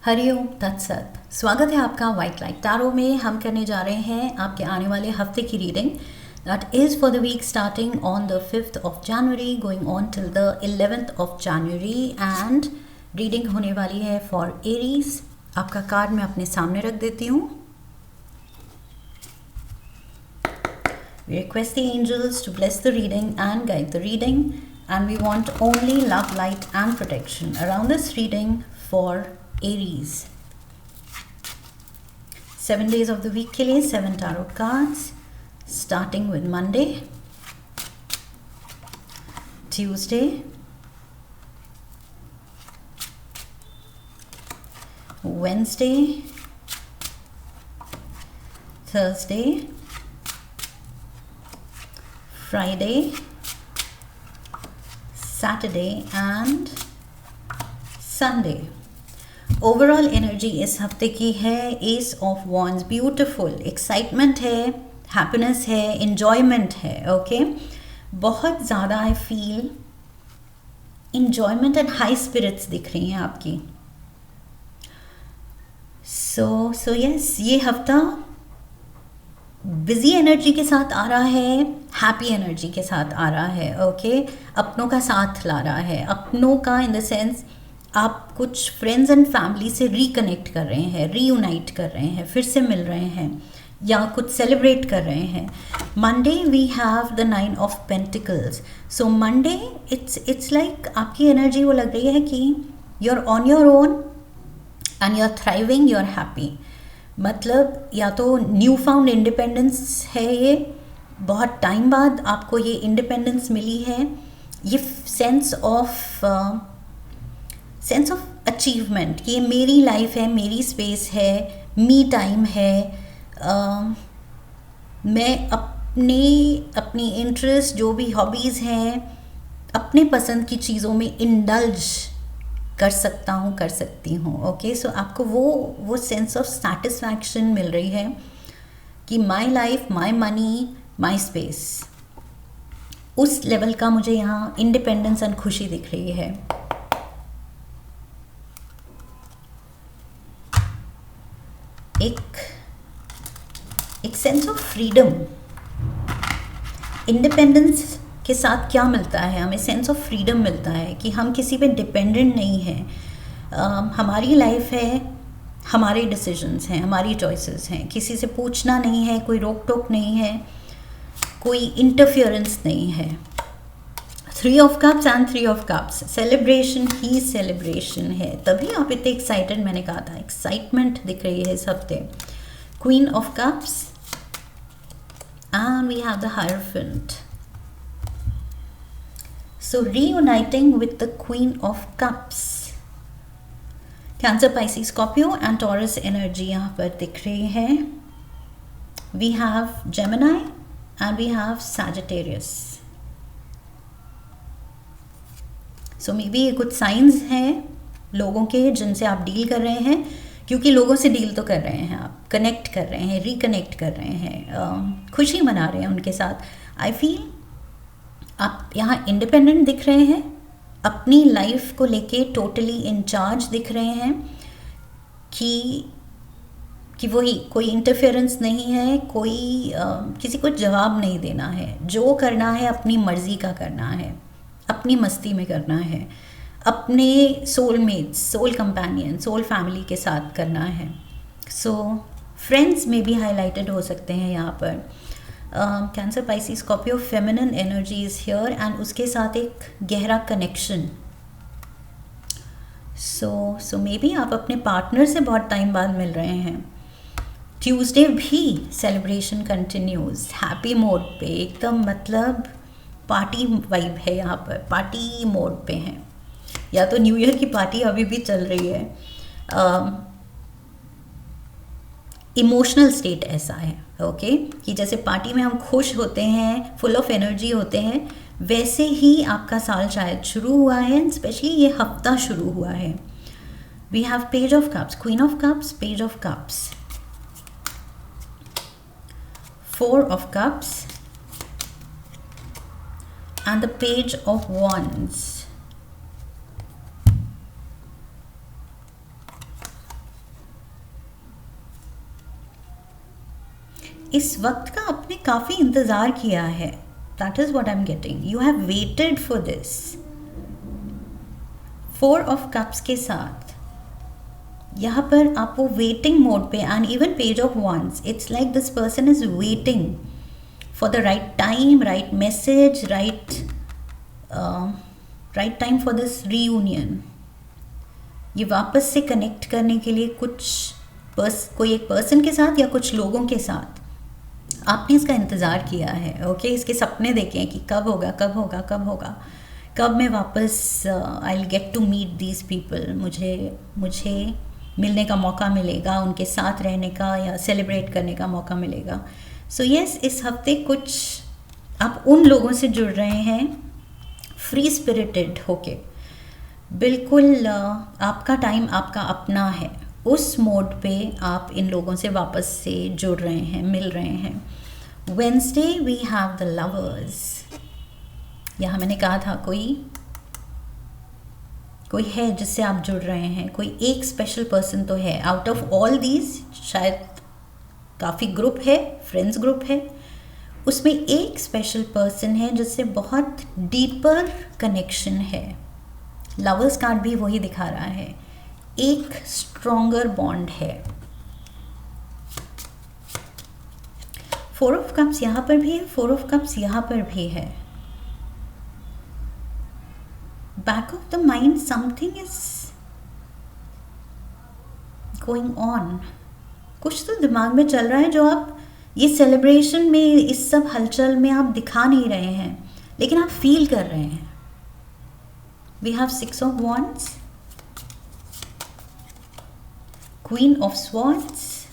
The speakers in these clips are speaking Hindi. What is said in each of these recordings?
हरिओम तत्सत। स्वागत है आपका वाइट लाइट टैरो में। हम करने जा रहे हैं आपके आने वाले हफ्ते की reading that is for the week starting on the 5th of January going on till the 11th of January and reading होने वाली है फॉर एरीज। आपका कार्ड मैं अपने सामने रख देती हूँ। We request the angels to bless the reading and guide the reading, and we want only love, light and protection around this reading for Aries. 7 days of the week के लिए 7 tarot cards, starting with Monday, Tuesday, Wednesday, Thursday, Friday, Saturday and Sunday. Overall energy इस हफ्ते की है ace of wands. Beautiful excitement है, हैप्पीनेस है, एन्जॉयमेंट है। ओके बहुत ज़्यादा I feel enjoyment and high spirits दिख रही हैं आपकी। सो यस, ये हफ्ता बिजी एनर्जी के साथ आ रहा है, हैप्पी एनर्जी के साथ आ रहा है। ओके अपनों का साथ ला रहा है, अपनों का इन द सेंस आप कुछ फ्रेंड्स एंड फैमिली से रिकनेक्ट कर रहे हैं, रीयूनाइट कर रहे हैं, फिर से मिल रहे हैं या कुछ सेलिब्रेट कर रहे हैं। Monday we have the 9 of Pentacles। So Monday it's like आपकी एनर्जी वो लग रही है कि you are on your own and you are thriving, you are happy. मतलब या तो न्यू फाउंड इंडिपेंडेंस है, ये बहुत टाइम बाद आपको ये इंडिपेंडेंस मिली है। ये सेंस ऑफ अचीवमेंट, ये मेरी लाइफ है, मेरी स्पेस है, मी टाइम है। मैं अपनी इंटरेस्ट जो भी हॉबीज़ हैं, अपने पसंद की चीज़ों में इंडल्ज कर सकता हूँ, कर सकती हूँ। ओके सो आपको वो सेंस ऑफ सेटिस्फैक्शन मिल रही है कि my life, my money, my space. उस लेवल का मुझे यहाँ इंडिपेंडेंस एंड खुशी दिख रही है। एक सेंस ऑफ फ्रीडम। इंडिपेंडेंस के साथ क्या मिलता है हमें? सेंस ऑफ फ्रीडम मिलता है कि हम किसी पे डिपेंडेंट नहीं हैं। हमारी लाइफ है, हमारे डिसीजंस हैं, हमारी चॉइसेस हैं, किसी से पूछना नहीं है, कोई रोक टोक नहीं है, कोई इंटरफियरेंस नहीं है। 3 of Cups and 3 of Cups, celebration he celebration है। तभी आप इतने एक्साइटेड, मैंने कहा था एक्साइटमेंट दिख रही है इस हफ्ते। Queen of Cups and we have the Hierophant. So reuniting with the Queen of Cups, Cancer, Pisces, Scorpio and Taurus energy यहाँ पर दिख रही है। We have Gemini and we have Sagittarius. So maybe ये कुछ साइंस हैं लोगों के जिनसे आप डील कर रहे हैं, क्योंकि लोगों से डील तो कर रहे हैं आप, कनेक्ट कर रहे हैं, रिकनेक्ट कर रहे हैं, खुशी मना रहे हैं उनके साथ। आई फील आप यहाँ इंडिपेंडेंट दिख रहे हैं, अपनी लाइफ को लेके टोटली इंचार्ज दिख रहे हैं कि वही कोई इंटरफेरेंस नहीं है, कोई किसी को जवाब नहीं देना है। जो करना है अपनी मर्जी का करना है, अपनी मस्ती में करना है, अपने soulmates, soul companion, soul family के साथ करना है। सो फ्रेंड्स में भी हाईलाइटेड हो सकते हैं यहाँ पर। Cancer, Pisces, Scorpio, feminine energy is here and उसके साथ एक गहरा कनेक्शन। सो मे बी आप अपने पार्टनर से बहुत टाइम बाद मिल रहे हैं। ट्यूसडे भी सेलिब्रेशन कंटिन्यूज, हैप्पी मोड पे एकदम, मतलब पार्टी वाइब है यहाँ पर, पार्टी मोड पे हैं। या तो न्यू ईयर की पार्टी अभी भी चल रही है। इमोशनल स्टेट ऐसा है ओके कि जैसे पार्टी में हम खुश होते हैं, फुल ऑफ एनर्जी होते हैं, वैसे ही आपका साल शायद शुरू हुआ है एंड स्पेशली ये हफ्ता शुरू हुआ है। We have page of cups, queen of cups, page of cups, 4 of Cups and the Page of Wands. इस वक्त का आपने काफ़ी इंतज़ार किया है. That is what I am getting. You have waited for this. 4 of cups के साथ यहाँ पर आप वो वेटिंग मोड पे, and even page of wands, it's like this person is waiting for the right time, right message, right time for this reunion. ये वापस से कनेक्ट करने के लिए कोई एक पर्सन के साथ या कुछ लोगों के साथ आपने इसका इंतज़ार किया है. ओके, इसके सपने देखे हैं कि कब होगा, कब होगा, कब होगा, कब मैं वापस I will get to meet these people. मुझे मिलने का मौका मिलेगा, उनके साथ रहने का या सेलिब्रेट करने का मौका मिलेगा. सो यस, इस हफ्ते कुछ आप उन लोगों से जुड़ रहे हैं फ्री स्पिरिटेड होके. बिल्कुल आपका टाइम आपका अपना है. उस मोड पे आप इन लोगों से वापस से जुड़ रहे हैं, मिल रहे हैं. Wednesday we have the lovers. यहाँ मैंने कहा था कोई है जिससे आप जुड़ रहे हैं. कोई एक स्पेशल पर्सन तो है. आउट ऑफ ऑल दीज शायद काफ़ी ग्रुप है, फ्रेंड्स ग्रुप है, उसमें एक स्पेशल पर्सन है जिससे बहुत डीपर कनेक्शन है. लवर्स कार्ड भी वही दिखा रहा है. एक स्ट्रॉन्गर बॉन्ड है. 4 ऑफ कप्स यहाँ पर भी है, 4 ऑफ कप्स यहाँ पर भी है. Back of the mind something is going on. कुछ तो दिमाग में चल रहा है जो आप ये सेलिब्रेशन में, इस सब हलचल में आप दिखा नहीं रहे हैं, लेकिन आप फील कर रहे हैं. We have 6 of wands, queen of swords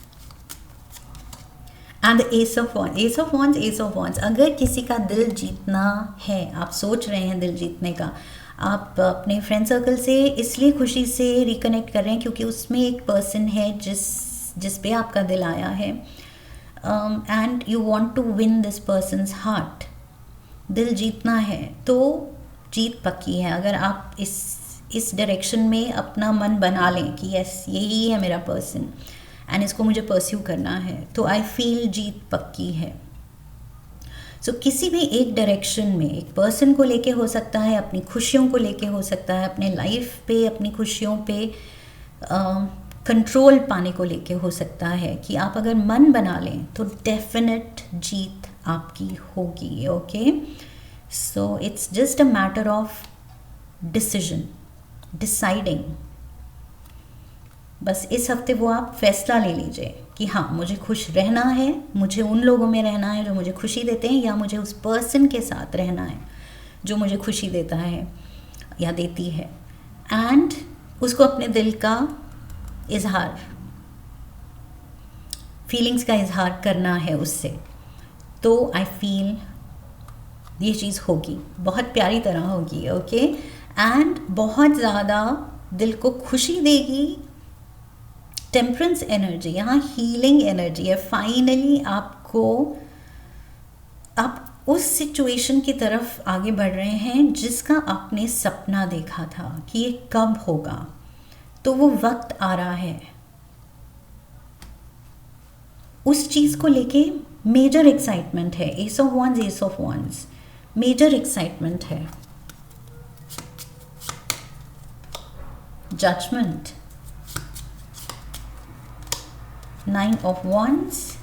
and ace of wands. Ace of wands, ace of wands. अगर किसी का दिल जीतना है, आप सोच रहे हैं दिल जीतने का, आप अपने फ्रेंड सर्कल से इसलिए खुशी से रिकनेक्ट कर रहे हैं क्योंकि उसमें एक पर्सन है जिस पे आपका दिल आया है, and you want to win this person's heart. दिल जीतना है तो जीत पक्की है. अगर आप इस डायरेक्शन में अपना मन बना लें कि यस यही है मेरा पर्सन एंड इसको मुझे परस्यू करना है, तो आई फील जीत पक्की है. सो किसी भी एक डायरेक्शन में, एक पर्सन को लेके हो सकता है, अपनी खुशियों को लेके हो सकता है, अपने लाइफ पे, अपनी खुशियों पे कंट्रोल पाने को लेके हो सकता है, कि आप अगर मन बना लें तो डेफिनेट जीत आपकी होगी. Okay, so it's just a matter of decision, deciding. बस इस हफ्ते वो आप फैसला ले लीजिए कि हाँ, मुझे खुश रहना है, मुझे उन लोगों में रहना है जो मुझे खुशी देते हैं, या मुझे उस पर्सन के साथ रहना है जो मुझे खुशी देता है या देती है, एंड उसको अपने दिल का इजहार, फीलिंग्स का इजहार करना है उससे. तो आई फील ये चीज़ होगी, बहुत प्यारी तरह होगी. ओके, एंड बहुत ज़्यादा दिल को खुशी देगी. टेम्परेंस एनर्जी, यहाँ हीलिंग एनर्जी है. फाइनली आप उस सिचुएशन की तरफ आगे बढ़ रहे हैं जिसका आपने सपना देखा था कि ये कब होगा. तो वो वक्त आ रहा है. उस चीज़ को लेके मेजर एक्साइटमेंट है. Ace of wands, ace of wands, major excitement है. Judgement, 9 of wands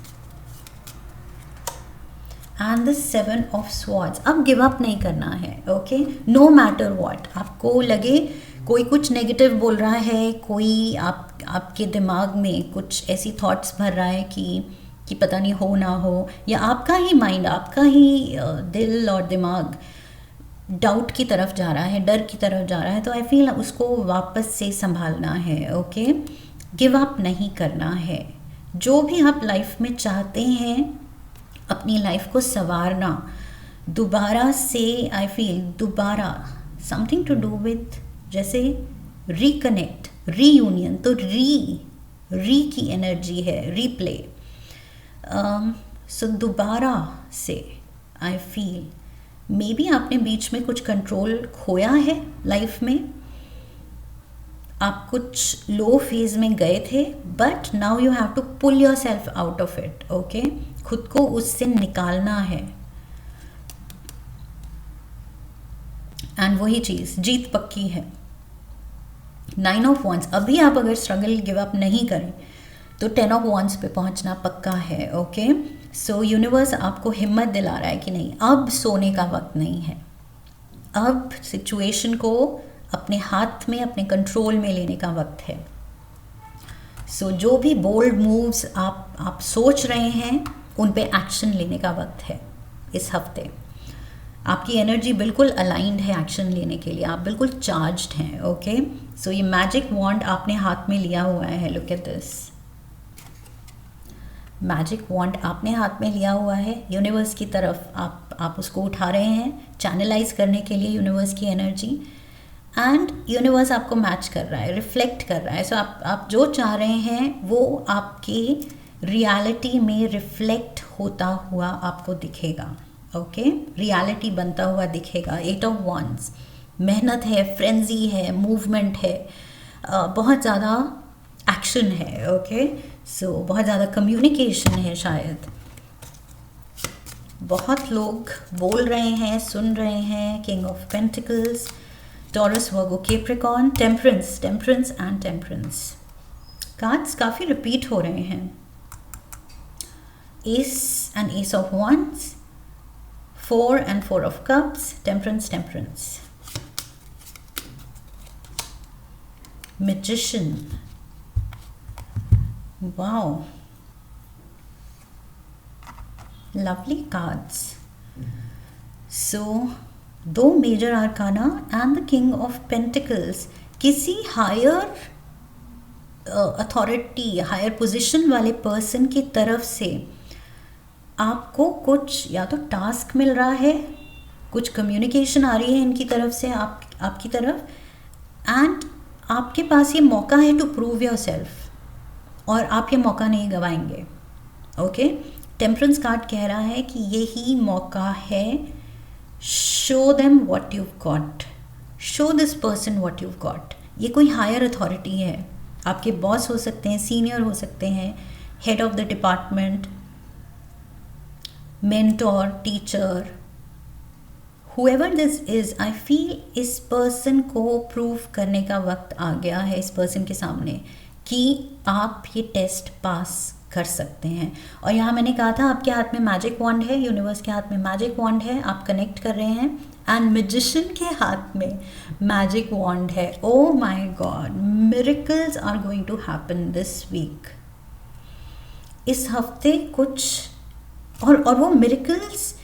and the 7 of swords. अब गिव अप नहीं करना है. Okay, no matter what. आपको लगे कोई कुछ नेगेटिव बोल रहा है, कोई आपके दिमाग में कुछ ऐसी थॉट्स भर रहा है कि पता नहीं हो ना हो, या आपका ही माइंड, आपका ही दिल और दिमाग डाउट की तरफ जा रहा है, डर की तरफ जा रहा है, तो आई फील उसको वापस से संभालना है. ओके, गिव अप नहीं करना है. जो भी आप लाइफ में चाहते हैं, अपनी लाइफ को संवारना, दोबारा से, आई फील दोबारा, समथिंग टू डू विथ जैसे रिकनेक्ट, रीयूनियन, तो री की एनर्जी है, रीप्ले. सो दोबारा से आई फील मे बी आपने बीच में कुछ कंट्रोल खोया है लाइफ में, आप कुछ लो फेज में गए थे, but now you have to pull yourself out of it. Okay, खुद को उससे निकालना है। एंड वही चीज़, जीत पक्की है। 9 ऑफ वॉन्ड्स, अभी आप अगर स्ट्रगल गिव अप नहीं करें तो 10 ऑफ वॉन्ड्स पे पहुंचना पक्का है। ओके, सो यूनिवर्स आपको हिम्मत दिला रहा है कि नहीं, अब सोने का वक्त नहीं है, अब सिचुएशन को अपने हाथ में, अपने कंट्रोल में लेने का वक्त है। सो जो भी बोल्ड मूव्स आप सोच रहे हैं उन पे एक्शन लेने का वक्त है इस हफ्ते। आपकी एनर्जी बिल्कुल अलाइंड है एक्शन लेने के लिए, आप बिल्कुल चार्ज्ड हैं। ओके, सो ये मैजिक वॉन्ड आपने हाथ में लिया हुआ है, look at this, magic wand आपने हाथ में लिया हुआ है, यूनिवर्स की तरफ आप उसको उठा रहे हैं चैनलाइज करने के लिए यूनिवर्स की एनर्जी, एंड यूनिवर्स आपको मैच कर रहा है, रिफ्लेक्ट कर रहा है। सो आप जो चाह रहे हैं वो आपकी रियलिटी में रिफ्लेक्ट होता हुआ आपको दिखेगा। ओके, रियलिटी बनता हुआ दिखेगा। 8 ऑफ वॉन्ड्स, मेहनत है, फ्रेंजी है, मूवमेंट है, बहुत ज़्यादा एक्शन है। ओके, सो बहुत ज़्यादा कम्युनिकेशन है, शायद बहुत लोग बोल रहे हैं, सुन रहे हैं। King of pentacles, taurus, Virgo, Capricorn, temperance and temperance. Cards काफ़ी रिपीट हो रहे हैं। S and ace of wands, 4 and 4 of cups, temperance. Magician, wow, lovely cards. So 2 major arcana and the king of pentacles, किसी हायर अथॉरिटी, हायर पोजीशन वाले पर्सन की तरफ से आपको कुछ या तो टास्क मिल रहा है, कुछ कम्युनिकेशन आ रही है इनकी तरफ से आपकी तरफ, एंड आपके पास ये मौका है टू प्रूव योर सेल्फ, और आप ये मौका नहीं गवाएंगे। ओके, टेम्परेंस कार्ड कह रहा है कि यही मौका है। Show them what you've got, show this person what you've got. ये कोई हायर अथॉरिटी है, आपके बॉस हो सकते हैं, सीनियर हो सकते हैं, head of the department, mentor, teacher, whoever this is, I feel इस पर्सन को प्रूव करने का वक्त आ गया है इस पर्सन के सामने कि आप ये टेस्ट पास कर सकते हैं। और यहाँ मैंने कहा था आपके हाथ में मैजिक वॉन्ड है, यूनिवर्स के हाथ में मैजिक वॉन्ड है, आप कनेक्ट कर रहे हैं, एंड मैजिशियन के हाथ में मैजिक वॉन्ड है। Oh my god, miracles are going to happen this week. इस हफ्ते कुछ और वो मिरेकल्स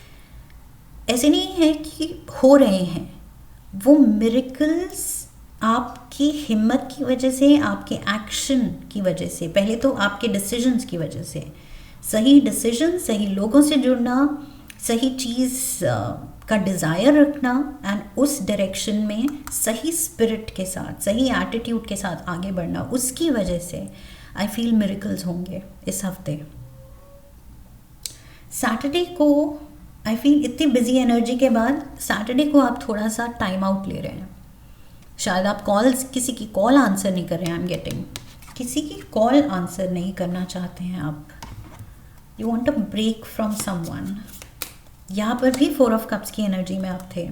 ऐसे नहीं है कि हो रहे हैं, वो मिरेकल्स आपकी हिम्मत की वजह से, आपके एक्शन की वजह से, पहले तो आपके डिसीजंस की वजह से, सही डिसीजन, सही लोगों से जुड़ना, सही चीज़ का डिज़ायर रखना, एंड उस डायरेक्शन में सही स्पिरिट के साथ, सही एटीट्यूड के साथ आगे बढ़ना, उसकी वजह से आई फील मिरेकल्स होंगे इस हफ्ते। सैटरडे को आई फील इतनी बिजी एनर्जी के बाद सैटरडे को आप थोड़ा सा टाइम आउट ले रहे हैं। शायद आप किसी की कॉल आंसर नहीं कर रहे हैं, आई एम गेटिंग, किसी की कॉल आंसर नहीं करना चाहते हैं आप, you want a break from someone. यहाँ पर भी 4 ऑफ कप्स की एनर्जी में आप थे,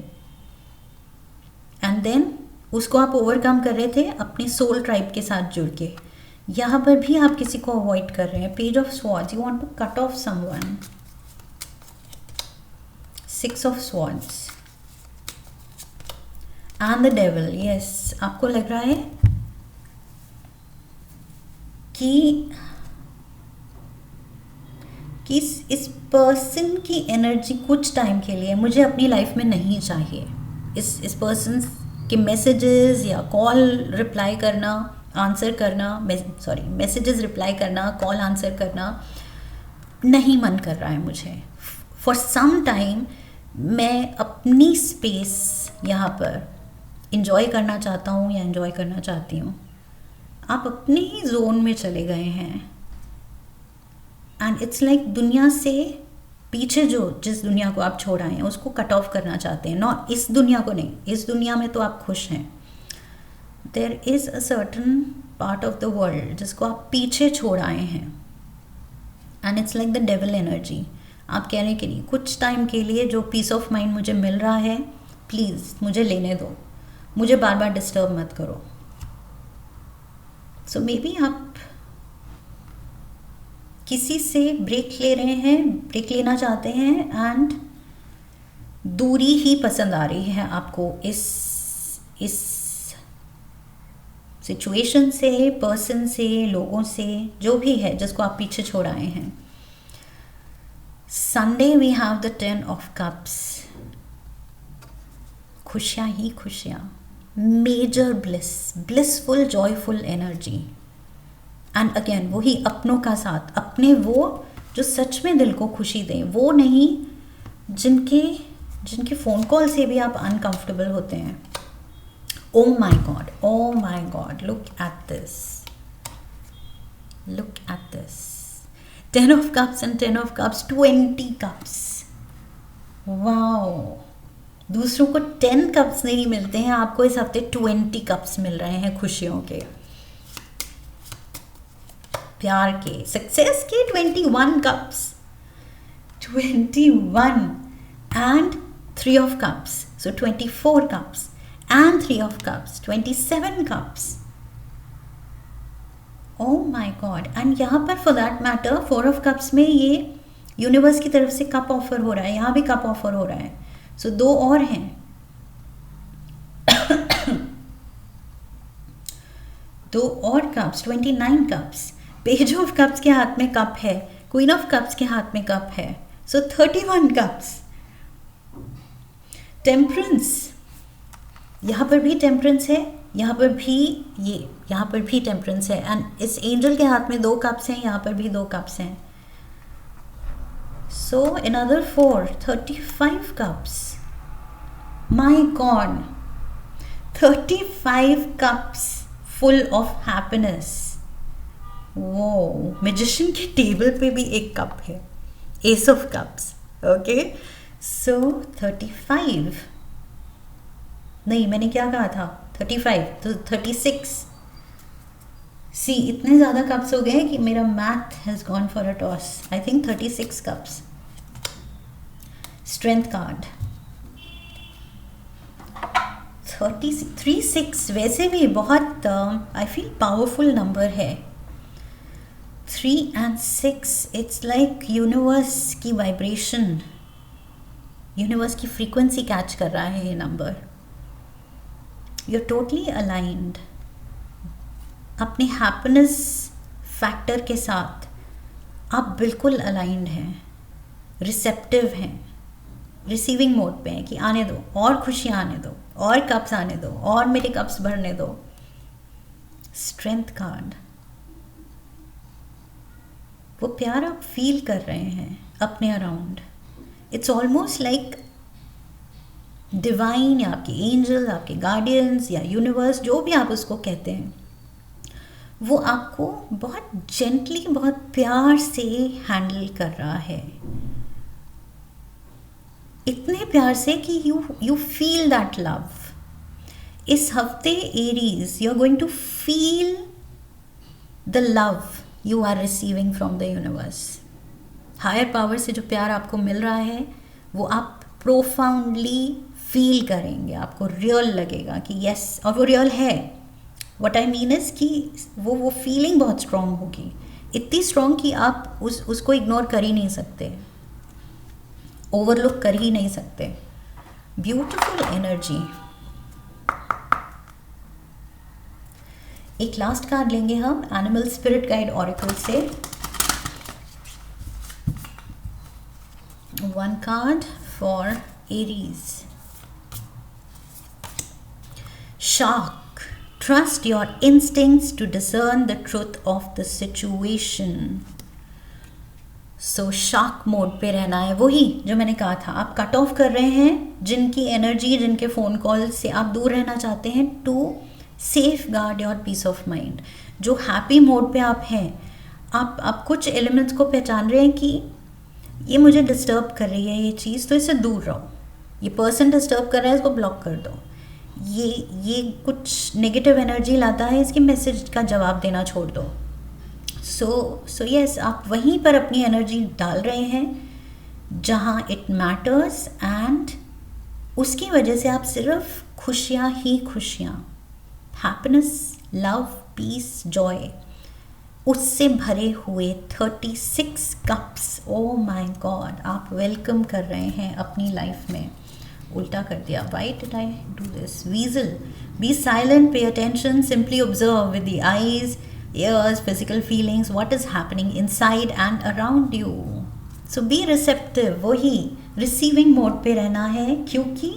एंड देन उसको आप ओवरकम कर रहे थे अपनी सोल ट्राइब के साथ जुड़ के। यहाँ पर भी आप किसी को अवॉइड कर रहे हैं। Page of swords, you want to cut off someone. 6 of swords and the devil. Yes, आपको लग रहा है कि इस पर्सन की एनर्जी कुछ टाइम के लिए मुझे अपनी लाइफ में नहीं चाहिए। इस पर्सन के मैसेजेस या कॉल रिप्लाई करना, आंसर करना, मैसेजेस रिप्लाई करना, कॉल आंसर करना नहीं मन कर रहा है मुझे। फॉर सम टाइम मैं अपनी स्पेस यहाँ पर इंजॉय करना चाहता हूँ या इंजॉय करना चाहती हूँ। आप अपने ही जोन में चले गए हैं, एंड इट्स लाइक दुनिया से पीछे जिस दुनिया को आप छोड़ आए हैं उसको कट ऑफ करना चाहते हैं। नॉट इस दुनिया को नहीं, इस दुनिया में तो आप खुश हैं। There is a certain part of the world जिसको आप पीछे छोड़ आए हैं, and it's like the devil energy. आप कह रहे हैं कि नहीं, कुछ टाइम के लिए जो पीस ऑफ माइंड मुझे मिल रहा है प्लीज़ मुझे लेने दो, मुझे बार बार डिस्टर्ब मत करो। सो मे बी आप किसी से ब्रेक ले रहे हैं, ब्रेक लेना चाहते हैं, एंड दूरी ही पसंद आ रही है आपको इस सिचुएशन से, पर्सन से, लोगों से, जो भी है जिसको आप पीछे छोड़ आए हैं। Sunday we have the 10 of cups, खुशियाँ ही खुशियाँ, major bliss, blissful joyful energy. And again वही अपनों का साथ, अपने वो जो सच में दिल को खुशी दें, वो नहीं जिनके फ़ोन कॉल से भी आप अनकंफर्टेबल होते हैं। Oh my God, look at this. 10 of cups and 10 of cups, 20 cups. Wow. दूसरों को 10 कप्स नहीं मिलते हैं, आपको इस हफ्ते 20 कप्स मिल रहे हैं, खुशियों के, प्यार के, सक्सेस के 21 cups, 21 and 3 of cups, so 24 cups. And 3 of cups, 27 cups. Oh my God. And यहाँ पर for that matter 4 of cups में ये यूनिवर्स की तरफ से कप ऑफर हो रहा है, यहाँ भी कप ऑफर हो रहा है। सो 2 और हैं। 2 और cups, 29 cups. Page of cups के हाथ में कप है, क्वीन ऑफ कप्स के हाथ में कप है, सो 31 कप्स। टेम्परेंस, यहाँ पर भी टेम्परेंस है, यहाँ पर भी टेम्परेंस है, एंड इस एंजल के हाथ में 2 कप्स हैं, यहाँ पर भी 2 कप्स हैं। So another 4, 35 cups. My God, 35 cups full of happiness. वो मैजिशियन के टेबल पे भी एक कप है, एस ऑफ कप्स। ओके, सो 35 नहीं, मैंने क्या कहा था, 35 तो 36। सी, इतने ज़्यादा कप्स हो गए कि मेरा math has gone for a toss. I think 36 cups. Strength card 36 वैसे भी बहुत आई फील पावरफुल नंबर है। 3 and 6 इट्स लाइक यूनिवर्स की वाइब्रेशन, यूनिवर्स की फ्रीक्वेंसी कैच कर रहा है ये नंबर। You're totally aligned. अपने हैप्पीनेस फैक्टर के साथ आप बिल्कुल अलाइंड हैं, रिसेप्टिव हैं, रिसीविंग मोड पे हैं कि आने दो, और खुशियाँ आने दो, और कप्स आने दो, और मेरे कप्स भरने दो। स्ट्रेंथ कार्ड, वो प्यार आप फील कर रहे हैं अपने around. It's almost like divine या आपके एंजल, आपके गार्डियंस या यूनिवर्स, जो भी आप उसको कहते हैं, वो आपको बहुत जेंटली, बहुत प्यार से हैंडल कर रहा है। इतने प्यार से कि यू फील दैट लव। इस हफ्ते Aries, you are going to feel the love you are receiving from the universe. Higher power से जो प्यार आपको मिल रहा है वो आप प्रोफाउंडली फील करेंगे, आपको रियल लगेगा कि यस, और वो रियल है। व्हाट आई मीन इज़ कि वो फीलिंग बहुत स्ट्रॉन्ग होगी, इतनी स्ट्रॉन्ग कि आप उसको इग्नोर कर ही नहीं सकते, ओवरलुक कर ही नहीं सकते। Beautiful energy. एक लास्ट कार्ड लेंगे हम एनिमल स्पिरिट गाइड ऑरेकल से। 1 card for Aries. Shark, trust your instincts to discern the truth of the situation. So shark mode पे रहना है, वही जो मैंने कहा था। आप कट ऑफ कर रहे हैं जिनकी एनर्जी, जिनके फ़ोन कॉल से आप दूर रहना चाहते हैं, to safeguard your peace of mind. जो हैप्पी मोड पे आप हैं, आप कुछ एलिमेंट्स को पहचान रहे हैं कि ये मुझे डिस्टर्ब कर रही है ये चीज़, तो इससे दूर रहो। ये पर्सन डिस्टर्ब कर रहा है, इसको ब्लॉक कर दो। ये कुछ नेगेटिव एनर्जी लाता है, इसके मैसेज का जवाब देना छोड़ दो। सो यस, आप वहीं पर अपनी एनर्जी डाल रहे हैं जहाँ इट मैटर्स, एंड उसकी वजह से आप सिर्फ खुशियाँ ही खुशियाँ, हैप्पीनेस, लव, पीस, जॉय, उससे भरे हुए 36 कप्स, ओ माय गॉड, आप वेलकम कर रहे हैं अपनी लाइफ में। उल्टा कर दिया, why did I do this? Weasel, be silent, pay attention, simply observe with the eyes, ears, physical feelings, what is happening inside and around you. So be receptive, वही रिसीविंग मोड पे रहना है, क्योंकि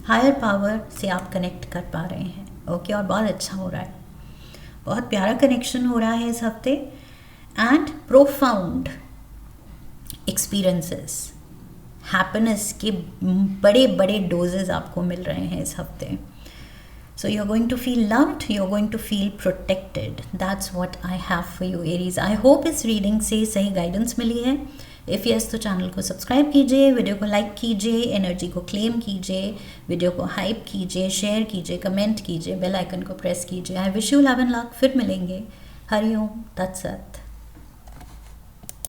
हायर पावर से आप कनेक्ट कर पा रहे हैं। ओके, और बहुत अच्छा हो रहा है, बहुत प्यारा कनेक्शन हो रहा है इस हफ्ते, एंड प्रोफाउंड एक्सपीरियंसेस, हैप्पीनेस के बड़े बड़े डोजेज आपको मिल रहे हैं इस हफ्ते। So you're going to feel loved, you're going to feel protected. That's what I have for you, Aries. I hope इस रीडिंग से सही गाइडेंस मिली है। इफ़ यस, तो चैनल को सब्सक्राइब कीजिए, वीडियो को लाइक कीजिए, एनर्जी को क्लेम कीजिए, वीडियो को हाइप कीजिए, शेयर कीजिए, कमेंट कीजिए, बेल आइकन को प्रेस कीजिए। I wish you love and luck. फिर मिलेंगे। हरि ओम तत्सत।